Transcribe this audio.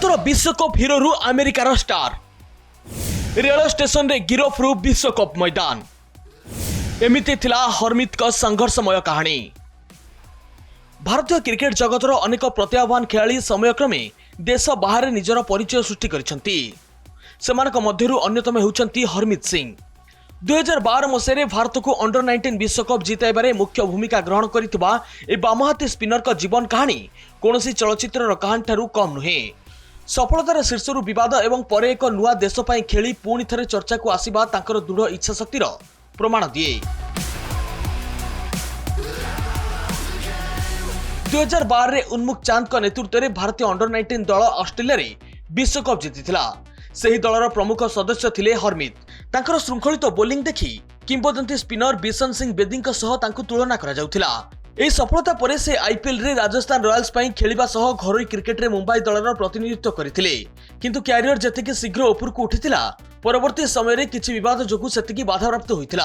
ଭାରतर विश्वकप हिरो अमेरिकार star rail station रे गिरफ रु विश्वकप मैदान एमिति थिला हरमित का संघर्षमय कहानी। भारतीय क्रिकेट जगतर अनेक प्रतिभावान खेलाड़ी समयक्रमे देश बाहर निजर परिचय सृष्टि करिसेंती। सेमानक मध्यरु अन्यतम हेउचंती हरमित सिंह। 2012 मसीह भारत को अंडर 19 विश्वकप जिताइबारे मुख्य भूमिका ग्रहण करिथिबा ए बामहाती स्पिनर का जीवन कहानी कोनोसी चलचित्रर कहानी ठारू कम नुहे। सफलतार शीर्षरु विवाद एवं परे एक नुआ देश पई खेली पुणी थरे चर्चा को आसीबा तांकर दृढ़ इच्छा शक्तिर प्रमाण दिए। 2012 रे उन्मुख चांद का नेतृत्व में भारतीय अंडर 19 दल ऑस्ट्रेलिया रे विश्वकप जीतिथिला। सही दलर प्रमुख सदस्य थिले हरमित। तांकर श्रृंखलित बोलिंग देखि किंबदंती स्पिनर बिशन सिंह बेदींक सह तांकु तुलना करा जाउथिला। एही सफलता परे से आईपीएल रे राजस्थान रॉयल्स पई खेलिबा सह घरोई क्रिकेट रे मुंबई दलर प्रतिनिधित्व करथिले। किंतु क्यारियर जतिकि शीघ्र ऊपर को उठिथिला परवर्ती समय रे किछि विवाद जोगु सेतिकि बाधाप्राप्त होइथिला।